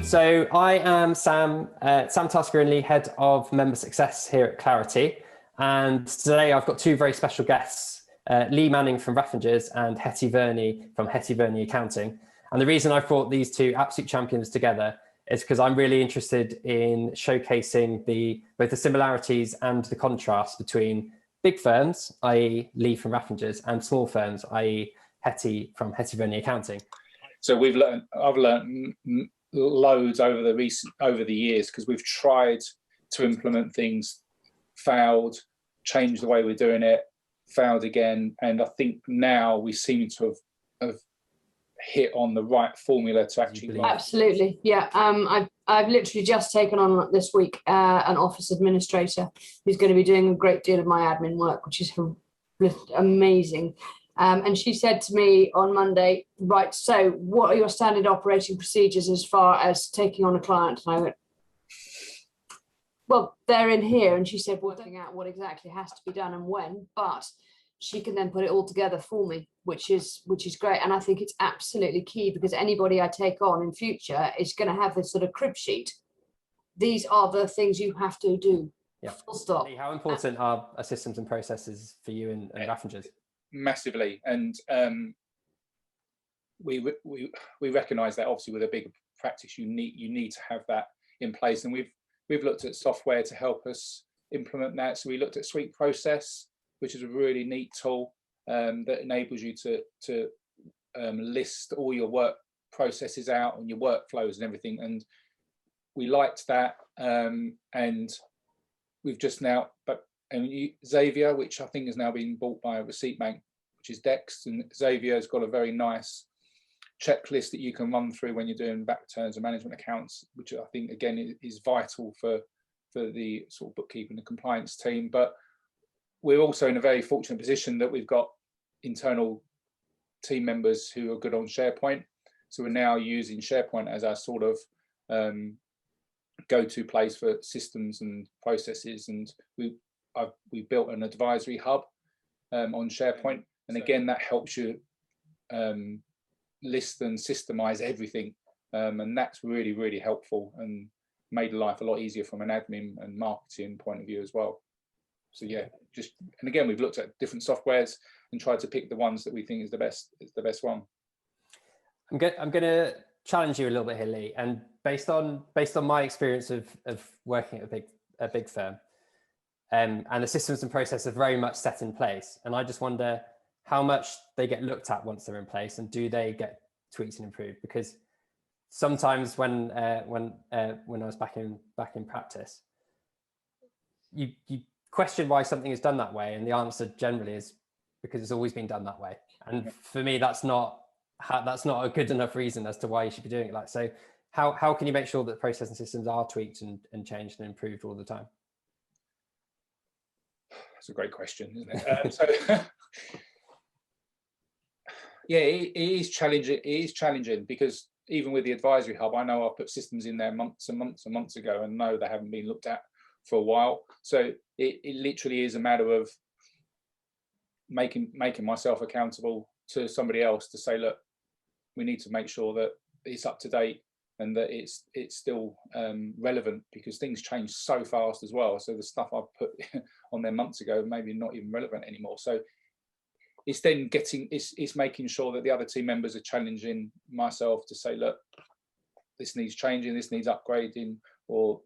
So I am Sam Tasker-Grindley, Head of Member Success here at Clarity. And today I've got two very special guests, Lee Manning from Raffingers and Hetty Verney from Hetty Verney Accounting. And the reason I've brought these two absolute champions together is because I'm really interested in showcasing both the similarities and the contrast between big firms, i.e. Lee from Raffingers, and small firms, i.e. Hetty from Hetty Verney Accounting. So I've learned loads over the years, because we've tried to implement things, failed, changed the way we're doing it, failed again, and I think now we seem to have hit on the right formula to actually. Absolutely, yeah. I've literally just taken on this week an office administrator who's going to be doing a great deal of my admin work, which is amazing. And she said to me on Monday, right, so what are your standard operating procedures as far as taking on a client? And I went, well, they're in here. And she said, working out what exactly has to be done and when, but she can then put it all together for me, which is great. And I think it's absolutely key, because anybody I take on in future is going to have this sort of crib sheet. These are the things you have to do. Yeah. Full stop. How important are systems and processes for you and Raffingers? Massively, and we recognise that obviously with a big practice you need to have that in place, and we've looked at software to help us implement that. So we looked at Suite Process, which is a really neat tool that enables you to list all your work processes out and your workflows and everything, and we liked that, and we've just now Xavier, which I think has now been bought by Receipt Bank, which is Dex, and Xavier has got a very nice checklist that you can run through when you're doing back returns and management accounts, which I think again is vital for the sort of bookkeeping and compliance team. But we're also in a very fortunate position that we've got internal team members who are good on SharePoint, so we're now using SharePoint as our sort of go-to place for systems and processes, and we built an advisory hub on SharePoint, and again that helps you list and systemize everything, and that's really helpful and made life a lot easier from an admin and marketing point of view as well. So yeah, and again we've looked at different softwares and tried to pick the ones that we think is the best one. I'm going to challenge you a little bit here, Lee, and based on my experience of working at a big firm, and the systems and processes are very much set in place. And I just wonder how much they get looked at once they're in place, and do they get tweaked and improved? Because sometimes when I was back in practice, you question why something is done that way, and the answer generally is because it's always been done that way. And for me, that's not a good enough reason as to why you should be doing it. Like, so how can you make sure that process and systems are tweaked and changed and improved all the time? That's a great question, isn't it? So yeah, it is challenging. It is challenging because even with the advisory hub, I know I put systems in there months and months ago, and know they haven't been looked at for a while. So it literally is a matter of making myself accountable to somebody else to say, look, we need to make sure that it's up to date and that it's still relevant, because things change so fast as well. So the stuff I put on there months ago maybe not even relevant anymore. So it's then it's making sure that the other team members are challenging myself to say, look, this needs changing, this needs upgrading, or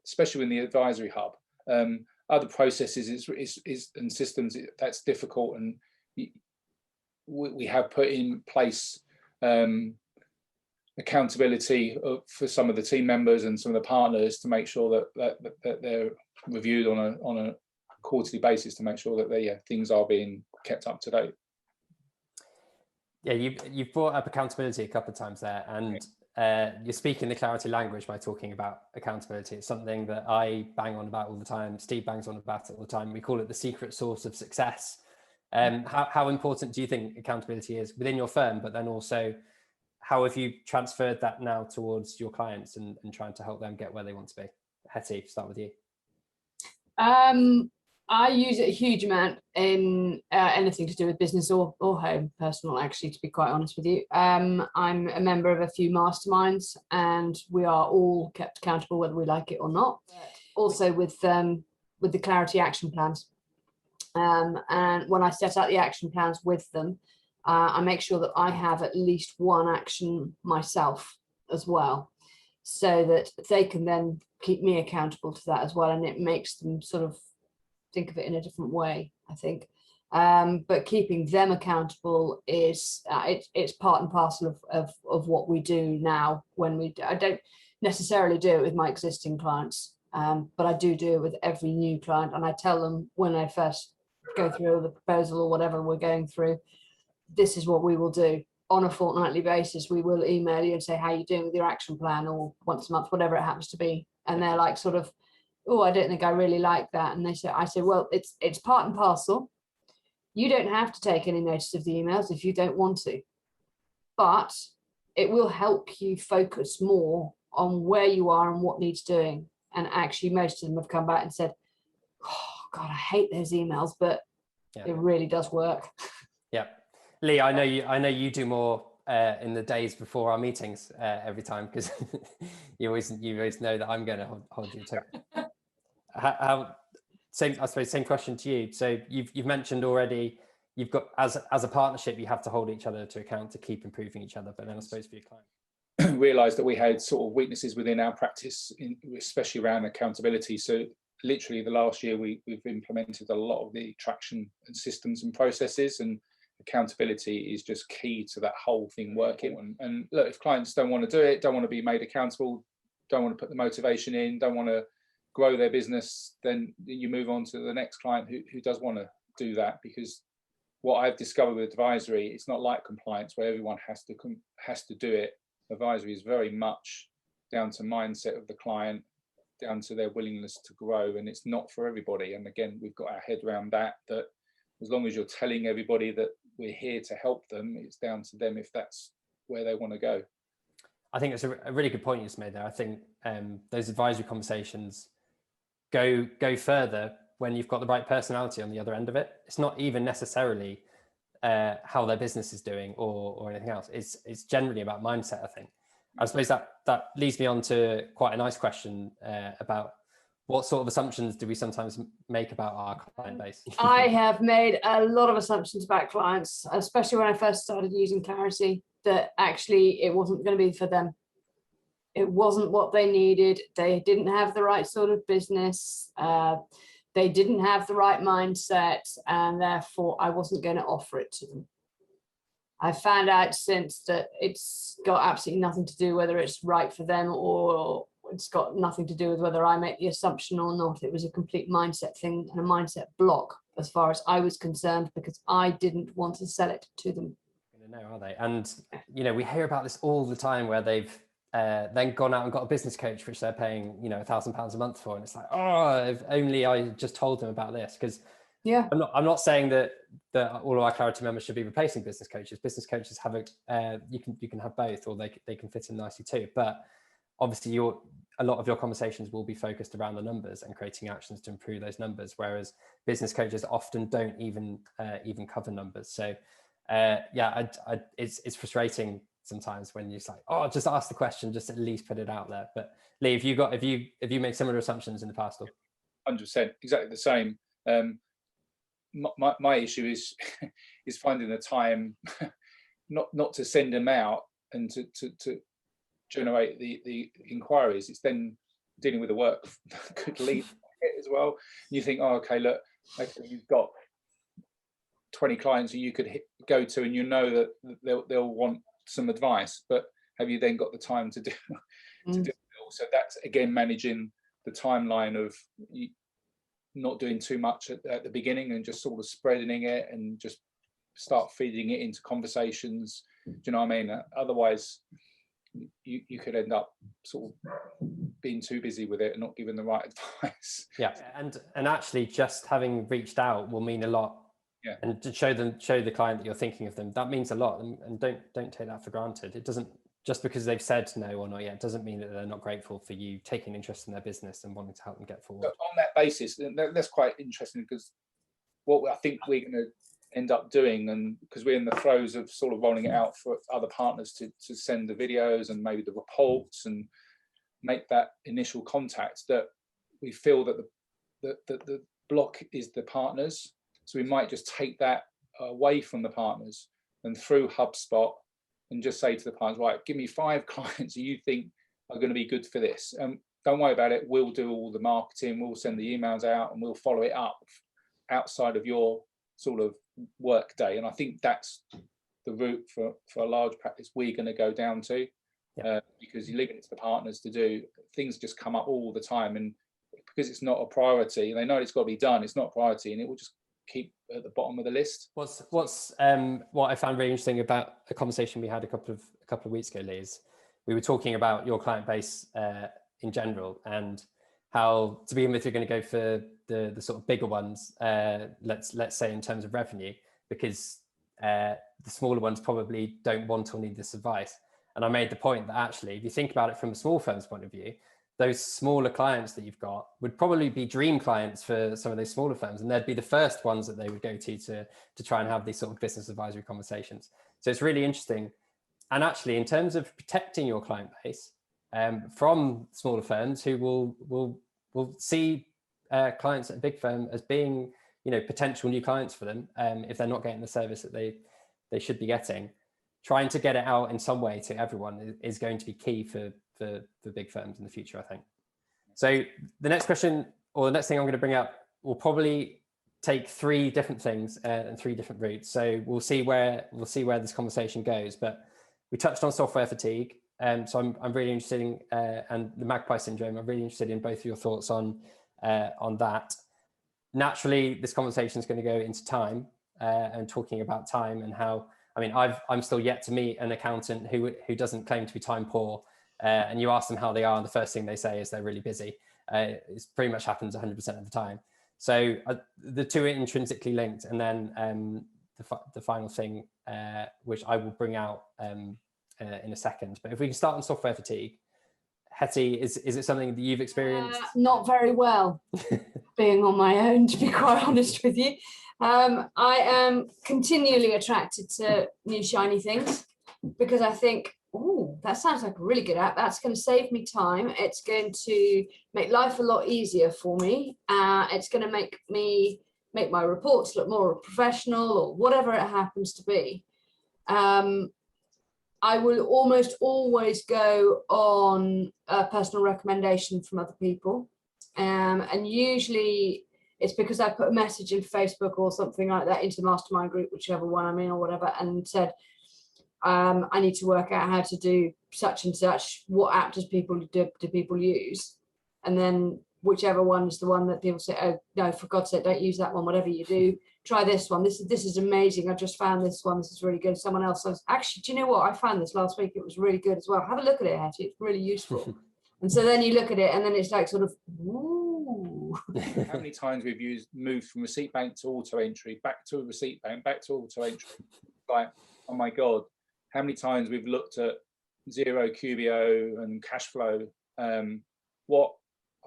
especially in the advisory hub. Other processes is and systems, that's difficult, and we have put in place accountability for some of the team members and some of the partners to make sure that they're reviewed on a quarterly basis to make sure that things are being kept up to date. Yeah, you've brought up accountability a couple of times there, and you're speaking the Clarity language by talking about accountability. It's something that I bang on about all the time. Steve bangs on about it all the time. We call it the secret sauce of success. How important do you think accountability is within your firm, but then also how have you transferred that now towards your clients and trying to help them get where they want to be? Hetty, start with you. I use it a huge amount in anything to do with business or home, personal, actually, to be quite honest with you. I'm a member of a few masterminds, and we are all kept accountable whether we like it or not. Also with the Clarity action plans. And when I set out the action plans with them, I make sure that I have at least one action myself as well, so that they can then keep me accountable to that as well. And it makes them sort of think of it in a different way, I think. But keeping them accountable is it's part and parcel of what we do now. I don't necessarily do it with my existing clients, but I do it with every new client. And I tell them when I first go through the proposal or whatever we're going through, this is what we will do. On a fortnightly basis, we will email you and say, how are you doing with your action plan, or once a month, whatever it happens to be. And they're like, sort of, oh, I don't think I really like that. And I say, well, it's part and parcel. You don't have to take any notice of the emails if you don't want to, but it will help you focus more on where you are and what needs doing. And actually, most of them have come back and said, oh God, I hate those emails, but it really does work. Yeah. Lee, I know you do more in the days before our meetings every time, because you always know that I'm going to hold you to it. I suppose same question to you. So you've mentioned already, you've got as a partnership, you have to hold each other to account to keep improving each other. But then I suppose for your client, realised that we had sort of weaknesses within our practice, especially around accountability. So literally the last year we've implemented a lot of the traction and systems and processes, and accountability is just key to that whole thing working. And look, if clients don't want to do it, don't want to be made accountable, don't want to put the motivation in, don't want to grow their business, then you move on to the next client who does want to do that. Because what I've discovered with advisory, it's not like compliance where everyone has to do it. Advisory is very much down to mindset of the client, down to their willingness to grow, and it's not for everybody. And again, we've got our head around that as long as you're telling everybody that we're here to help them, it's down to them if that's where they want to go. I think it's a really good point you just made there. I think those advisory conversations go further when you've got the right personality on the other end of it. It's not even necessarily how their business is doing or anything else. It's generally about mindset, I think. I suppose that leads me on to quite a nice question about what sort of assumptions do we sometimes make about our client base? I have made a lot of assumptions about clients, especially when I first started using Clarity, that actually it wasn't going to be for them. It wasn't what they needed. They didn't have the right sort of business. They didn't have the right mindset, and therefore I wasn't going to offer it to them. I found out since that it's got absolutely nothing to do whether it's right for them, or it's got nothing to do with whether I make the assumption or not. It was a complete mindset thing and a mindset block as far as I was concerned, because I didn't want to sell it to them. No, are they? And we hear about this all the time, where they've then gone out and got a business coach, which they're paying £1,000 a month for, and it's like, oh, if only I just told them about this. Because I'm not saying that all of our Clarity members should be replacing business coaches. Business coaches have you can have both, or they can fit in nicely too. But obviously a lot of your conversations will be focused around the numbers and creating actions to improve those numbers, whereas business coaches often don't even cover numbers. So it's frustrating sometimes when you're just like, oh, just ask the question, just at least put it out there. But Lee, have you made similar assumptions in the past? 100%, exactly the same. My issue is finding the time not to send them out and to generate the inquiries. It's then dealing with the work that could lead as well. And you think, oh, okay, look, you've got 20 clients that you could go to, and that they'll want some advice, but have you then got the time to do it all? So that's again managing the timeline of not doing too much at the beginning and just sort of spreading it and just start feeding it into conversations. Do you know what I mean? Otherwise you could end up sort of being too busy with it and not giving the right advice. Yeah, and actually just having reached out will mean a lot. Yeah. And to show the client that you're thinking of them, that means a lot. And don't take that for granted. It doesn't just because they've said no or not yet doesn't mean that they're not grateful for you taking interest in their business and wanting to help them get forward. So on that basis, that's quite interesting, because what I think we're going to end up doing, and because we're in the throes of sort of rolling it out for other partners to send the videos and maybe the reports and make that initial contact, that we feel that the block is the partners. So we might just take that away from the partners and through HubSpot, and just say to the partners, right, give me 5 clients that you think are going to be good for this. Don't worry about it. We'll do all the marketing. We'll send the emails out and we'll follow it up outside of your sort of work day. And I think that's the route for a large practice we're going to go down to, because you leave it to the partners to do. Things just come up all the time, and because it's not a priority, and they know it's got to be done, it's not a priority, and it will just keep at the bottom of the list. What I found really interesting about a conversation we had a couple of weeks ago, Lee, is we were talking about your client base in general, and how to begin with you're going to go for the sort of bigger ones, let's say in terms of revenue, because the smaller ones probably don't want or need this advice. And I made the point that actually, if you think about it from a small firm's point of view, those smaller clients that you've got would probably be dream clients for some of those smaller firms, and they'd be the first ones that they would go to try and have these sort of business advisory conversations. So it's really interesting. And actually, in terms of protecting your client base from smaller firms who will see clients at a big firm as being, potential new clients for them, if they're not getting the service that they should be getting, trying to get it out in some way to everyone is going to be key for big firms in the future, I think. So the next question, or the next thing I'm going to bring up, will probably take 3 different things and 3 different routes. So we'll see where this conversation goes. But we touched on software fatigue, so I'm really interested in and the magpie syndrome. I'm really interested in both of your thoughts on that. Naturally, this conversation is going to go into time and talking about time and how. I mean, I'm still yet to meet an accountant who doesn't claim to be time poor. And you ask them how they are, and the first thing they say is they're really busy. It pretty much happens 100% of the time. So the 2 are intrinsically linked. And then the final thing, which I will bring out in a second. But if we can start on software fatigue, Hetty, is it something that you've experienced? Not very well, being on my own, to be quite honest with you. I am continually attracted to new shiny things, because I think, oh, that sounds like a really good app. That's going to save me time. It's going to make life a lot easier for me. It's going to make my reports look more professional, or whatever it happens to be. I will almost always go on a personal recommendation from other people. And usually it's because I put a message in Facebook or something like that into the mastermind group, whichever one I'm in or whatever, and said, I need to work out how to do such and such. What app do people use? And then whichever one is the one that people say, oh no, for God's sake, don't use that one. Whatever you do, try this one. This is amazing. I just found this one. This is really good. Someone else says, actually, do you know what? I found this last week. It was really good as well. Have a look at it, Hetty. It's really useful. And so then you look at it, and then it's like sort of, ooh. How many times we've moved from receipt bank to auto entry, back to a receipt bank, back to auto entry? Like, oh my God. How many times we've looked at Zero, QBO and cash flow. What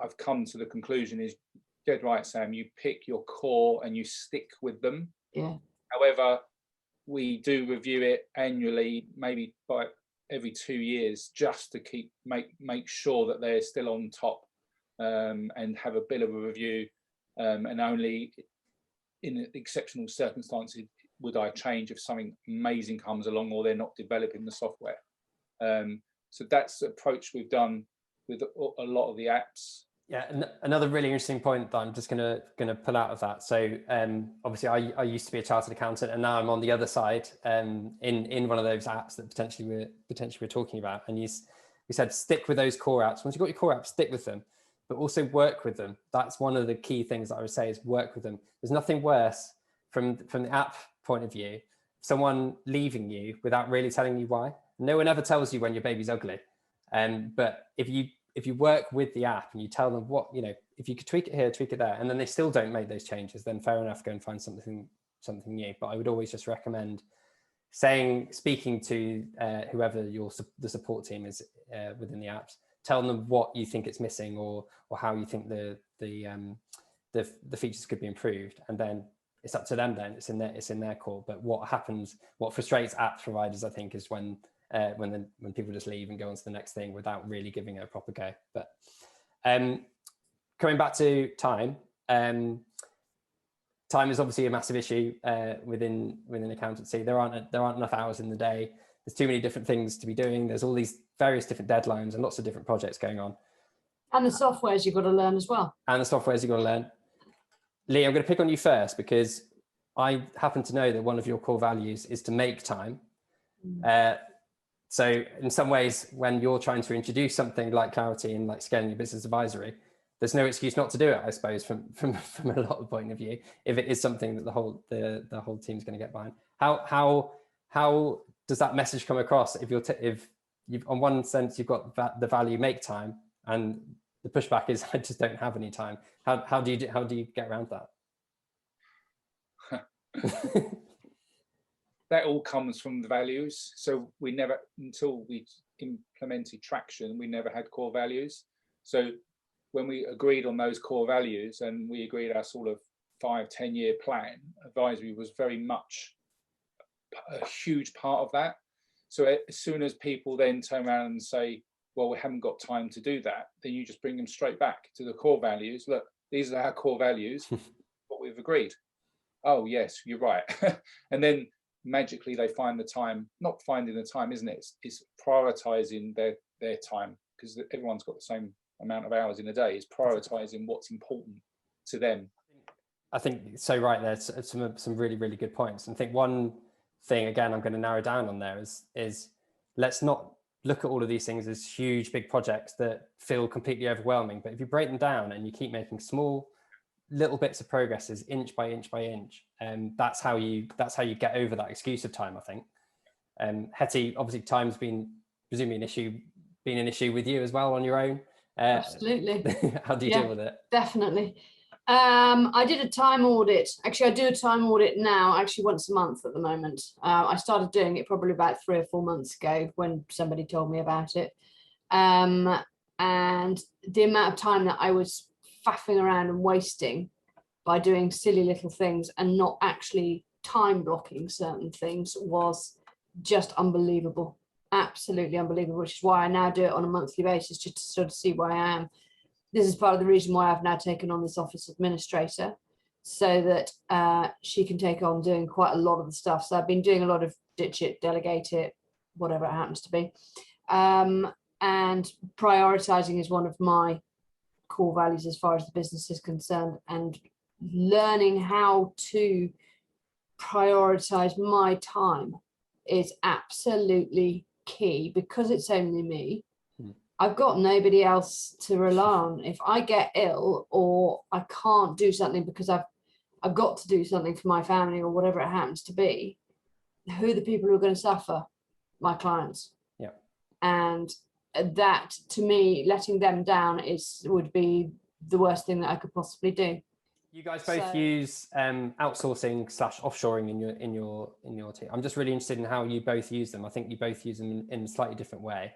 I've come to the conclusion is, dead right, Sam, you pick your core and you stick with them. Yeah. However, we do review it annually, maybe by every 2 years, just to make sure that they're still on top, and have a bit of a review, and only in exceptional circumstances would I change if something amazing comes along or they're not developing the software. So that's the approach we've done with a lot of the apps. Yeah, another really interesting point that I'm just gonna pull out of that. So obviously I used to be a chartered accountant, and now I'm on the other side in one of those apps that potentially we're talking about. And we said stick with those core apps. Once you've got your core apps, stick with them, but also work with them. That's one of the key things that I would say is work with them. There's nothing worse from the app point of view, someone leaving you without really telling you why. No one ever tells you when your baby's ugly. But if you work with the app and you tell them what, if you could tweak it here, tweak it there, and then they still don't make those changes, then fair enough, go and find something new. But I would always just recommend speaking to whoever the support team is within the apps, telling them what you think it's missing or how you think the features could be improved, and then it's up to them. Then it's in their call. But what frustrates apps providers, I think, is when people just leave and go on to the next thing without really giving it a proper go. But coming back to time. Time is obviously a massive issue within accountancy. There aren't enough hours in the day. There's too many different things to be doing. There's all these various different deadlines and lots of different projects going on. And the softwares you've got to learn as well. Lee, I'm going to pick on you first because I happen to know that one of your core values is to make time. So in some ways, when you're trying to introduce something like clarity and like scaling your business advisory, there's no excuse not to do it, I suppose, from a lot of point of view, if it is something that the whole team's going to get behind. How does that message come across if you've on one sense you've got the value make time, and the pushback is I just don't have any time? How do you get around that? That all comes from the values. So we never, until we implemented Traction, we never had core values. So when we agreed on those core values and we agreed our sort of 5-10 year plan, advisory was very much a huge part of that. So as soon as people then turn around and say, well, we haven't got time to do that, then you just bring them straight back to the core values. Look, these are our core values, what we've agreed. Oh yes, you're right. And then magically they find the time, not finding the time, isn't it? It's prioritizing their time, because everyone's got the same amount of hours in a day. Is prioritizing what's important to them. I think so, right. There's some really, really good points. And I think one thing, again, I'm going to narrow down on there is let's not look at all of these things as huge, big projects that feel completely overwhelming. But if you break them down and you keep making small little bits of progresses, inch by inch by inch, that's how you get over that excuse of time, I think. Hetty, obviously time's been presumably an issue with you as well on your own. Absolutely. How do you deal with it? Definitely. I did a time audit. Actually, I do a time audit now, actually once a month at the moment. I started doing it probably about 3 or 4 months ago when somebody told me about it. And the amount of time that I was faffing around and wasting by doing silly little things and not actually time blocking certain things was just unbelievable. Absolutely unbelievable, which is why I now do it on a monthly basis, just to sort of see where I am. This is part of the reason why I've now taken on this office administrator, so that she can take on doing quite a lot of the stuff. So I've been doing a lot of ditch it, delegate it, whatever it happens to be. And prioritizing is one of my core values as far as the business is concerned, and learning how to prioritize my time is absolutely key, because it's only me. I've got nobody else to rely on. If I get ill or I can't do something because I've got to do something for my family or whatever it happens to be, who are the people who are going to suffer? My clients. Yeah. And that, to me, letting them down would be the worst thing that I could possibly do. You guys both use outsourcing / offshoring in your team. I'm just really interested in how you both use them. I think you both use them in a slightly different way.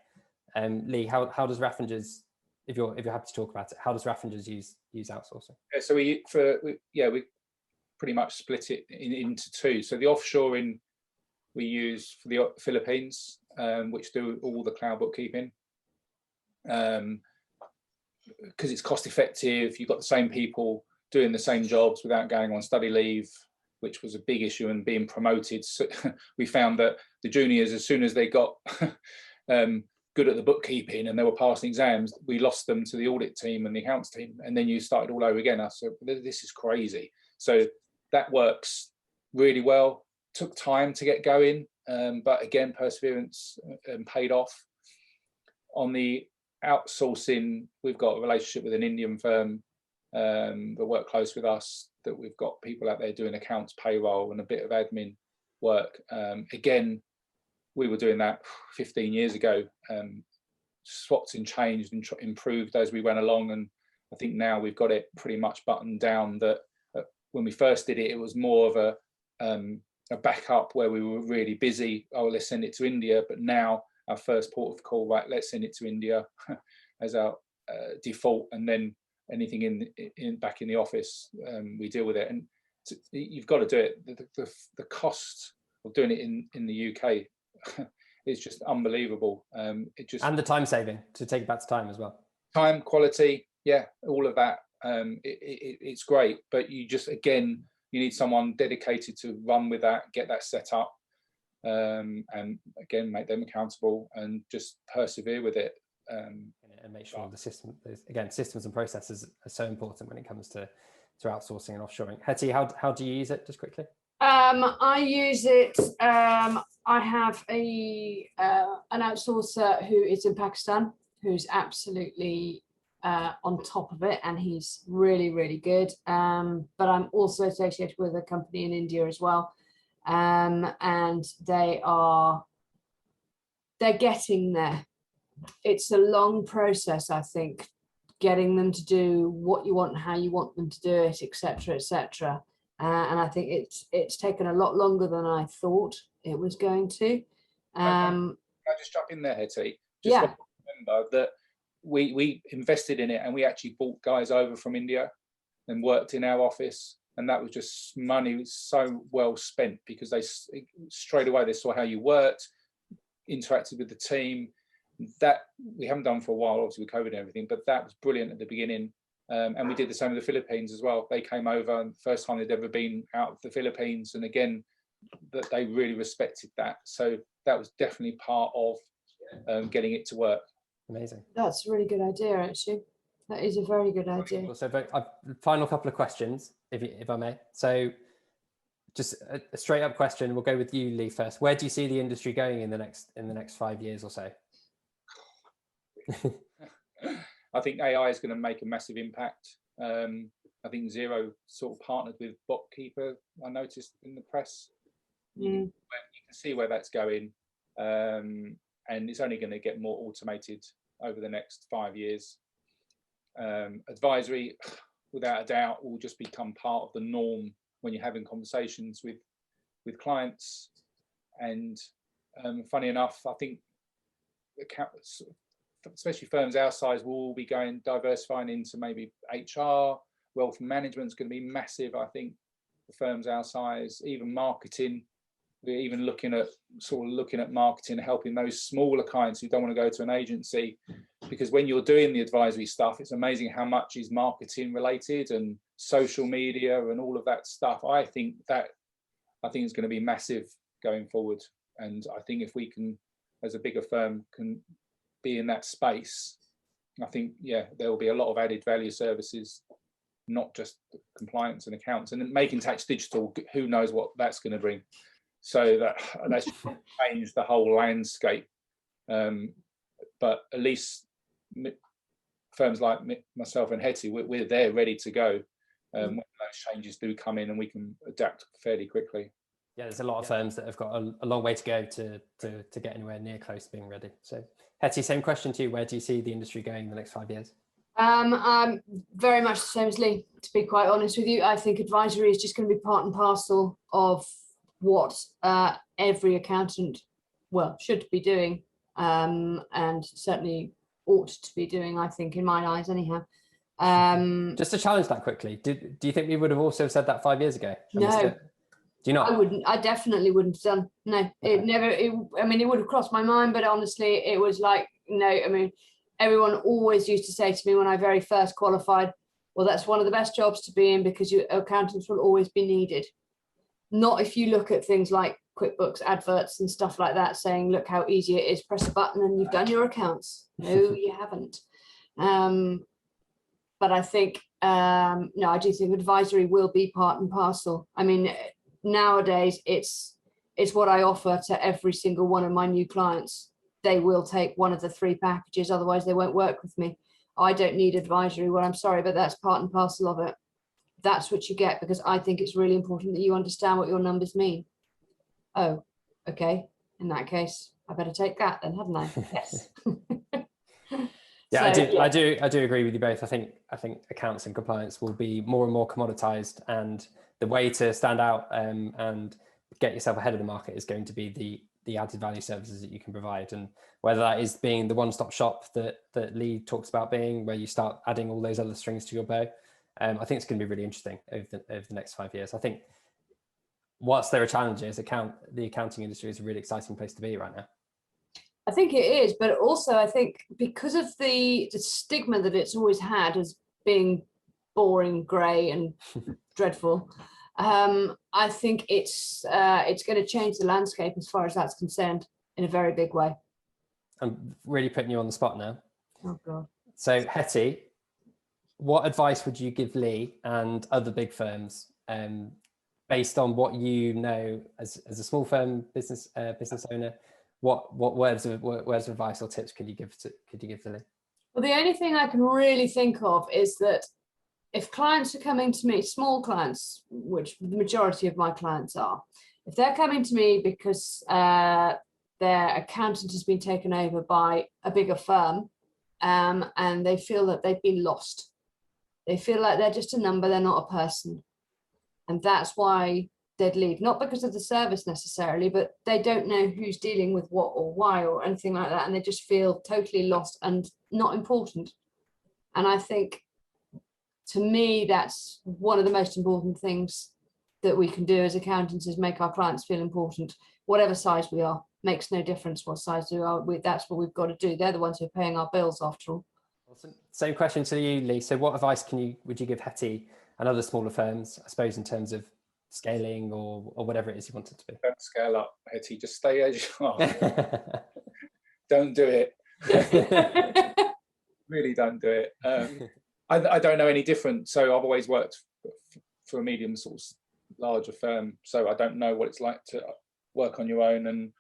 Lee, how does Raffingers, if you're happy to talk about it, how does Raffingers use outsourcing? Yeah, so we pretty much split it into two. So the offshoring we use for the Philippines, which do all the cloud bookkeeping, because it's cost effective. You've got the same people doing the same jobs without going on study leave, which was a big issue, and being promoted. So we found that the juniors, as soon as they got good at the bookkeeping and they were passing exams, we lost them to the audit team and the accounts team, and then you started all over again. I said, this is crazy. So that works really well. Took time to get going, but again, perseverance paid off. On the outsourcing, we've got a relationship with an Indian firm that work close with us, that we've got people out there doing accounts, payroll, and a bit of admin work. Again, we were doing that 15 years ago. Swapped and changed and improved as we went along, and I think now we've got it pretty much buttoned down. That when we first did it, it was more of a backup where we were really busy. Oh, let's send it to India. But now our first port of call, right, let's send it to India as our default, and then anything back in the office, we deal with it. And you've got to do it. The cost of doing it in the UK is just unbelievable. And the time saving to take back to time as well. Time, quality, yeah, all of that. It's great, but you just, again, you need someone dedicated to run with that, get that set up, and again, make them accountable and just persevere with it. And make sure the systems and processes are so important when it comes to outsourcing and offshoring. Hetty, how do you use it, just quickly? I use it. I have an outsourcer who is in Pakistan, who's absolutely on top of it, and he's really, really good. But I'm also associated with a company in India as well, and they're getting there. It's a long process, I think, getting them to do what you want and how you want them to do it, etc., etc. And I think it's taken a lot longer than I thought it was going to. Can I just jump in there, Hetty? Yeah. Remember that we invested in it, and we actually brought guys over from India and worked in our office, and that was just money so well spent, because they straight away they saw how you worked, interacted with the team. That we haven't done for a while, obviously with COVID and everything, but that was brilliant at the beginning. And we did the same with the Philippines as well. They came over, and the first time they'd ever been out of the Philippines, and again, that they really respected that. So that was definitely part of getting it to work. Amazing. That's a really good idea, actually. That is a very good idea. So, final couple of questions, if I may. So, just a straight up question. We'll go with you, Lee, first. Where do you see the industry going in the next 5 years or so? I think AI is going to make a massive impact. I think Xero sort of partnered with BotKeeper, I noticed in the press. You can see where that's going, and it's only going to get more automated over the next 5 years. Advisory, without a doubt, will just become part of the norm when you're having conversations with clients. And funny enough, I think especially firms our size will all be diversifying into maybe HR, wealth management is going to be massive. I think for firms our size, even marketing, we're even looking at marketing, helping those smaller clients who don't want to go to an agency, because when you're doing the advisory stuff, it's amazing how much is marketing related and social media and all of that stuff. I think it's going to be massive going forward. And I think if we can, as a bigger firm, can be in that space, I think, yeah, there will be a lot of added value services, not just compliance and accounts, and then making tax digital, who knows what that's going to bring. So that's changed the whole landscape. But at least firms like myself and Hetty, we're there ready to go when those changes do come in, and we can adapt fairly quickly. Yeah, there's a lot of firms that have got a long way to go to get anywhere near close to being ready. So Hetty, same question to you. Where do you see the industry going in the next 5 years? I'm very much the same as Lee, to be quite honest with you. I think advisory is just going to be part and parcel of what every accountant, should be doing, and certainly ought to be doing, I think, in my eyes anyhow. Just to challenge that quickly, do you think we would have also said that 5 years ago? No. Do you not? I wouldn't. I definitely wouldn't have done. No, okay. It would have crossed my mind, but honestly, it was like, no. I mean, everyone always used to say to me when I very first qualified, well, that's one of the best jobs to be in, because your accountants will always be needed. Not if you look at things like QuickBooks adverts and stuff like that, saying, look how easy it is, press a button and you've done your accounts. No, you haven't. But I think, no, I do think advisory will be part and parcel. I mean, nowadays it's what I offer to every single one of my new clients. They will take one of the 3 packages, otherwise they won't work with me. I don't need advisory. Well, I'm sorry, but that's part and parcel of it. That's what you get, because I think it's really important that you understand what your numbers mean. Oh, okay. In that case, I better take that then, hadn't I? Yes. Yeah, so, I do agree with you both. I think accounts and compliance will be more and more commoditized, and the way to stand out and get yourself ahead of the market is going to be the added value services that you can provide, and whether that is being the one-stop shop that Lee talks about being, where you start adding all those other strings to your bow. I think it's going to be really interesting over the next 5 years. I think whilst there are challenges, the accounting industry is a really exciting place to be right now. I think it is, but also I think because of the stigma that it's always had as being boring, grey and dreadful, I think it's going to change the landscape as far as that's concerned in a very big way. I'm really putting you on the spot now. Oh God. So Hetty, what advice would you give Lee and other big firms, based on what you know as a small firm business owner? What words of advice or tips could you give to Lee? Well, the only thing I can really think of is that if clients are coming to me, small clients, which the majority of my clients are, if they're coming to me because their accountant has been taken over by a bigger firm, and they feel that they've been lost, they feel like they're just a number, they're not a person, and that's why they'd leave. Not because of the service necessarily, but they don't know who's dealing with what or why or anything like that, and they just feel totally lost and not important. And I think, to me, that's one of the most important things that we can do as accountants, is make our clients feel important, whatever size we are. Makes no difference what size we are. That's what we've got to do. They're the ones who are paying our bills after all. Awesome. Same question to you, Lee. So what advice would you give Hetty and other smaller firms, I suppose, in terms of scaling or whatever it is you want it to be? Don't scale up, Hetty. Just stay as you are. Don't do it. Really don't do it. I don't know any different. So I've always worked for a medium sort of larger firm. So I don't know what it's like to work on your own and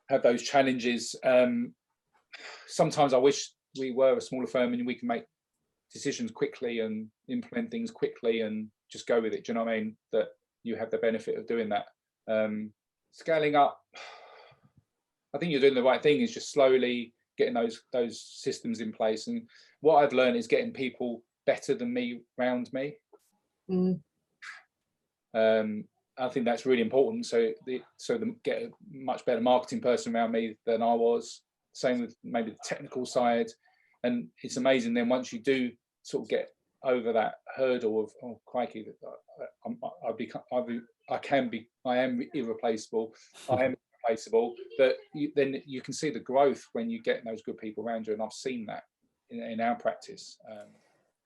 have those challenges. Sometimes I wish we were a smaller firm and we can make decisions quickly and implement things quickly and just go with it. Do you know what I mean? That you have the benefit of doing that. Scaling up, I think you're doing the right thing, is just slowly getting those systems in place. And what I've learned is getting people better than me around me. I think that's really important. So get a much better marketing person around me than I was. Same with maybe the technical side. And it's amazing then once you do sort of get over that hurdle of, oh crikey, I am irreplaceable. I am replaceable. But then you can see the growth when you get those good people around you. And I've seen that in our practice.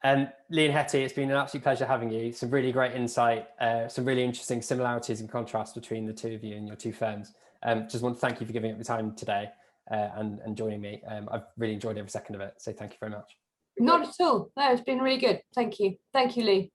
And Lee and Hetty, it's been an absolute pleasure having you. Some really great insight, some really interesting similarities and contrasts between the two of you and your two firms. Just want to thank you for giving up the time today and joining me. I've really enjoyed every second of it. So thank you very much. Not at all. No, it's been really good. Thank you. Thank you, Lee.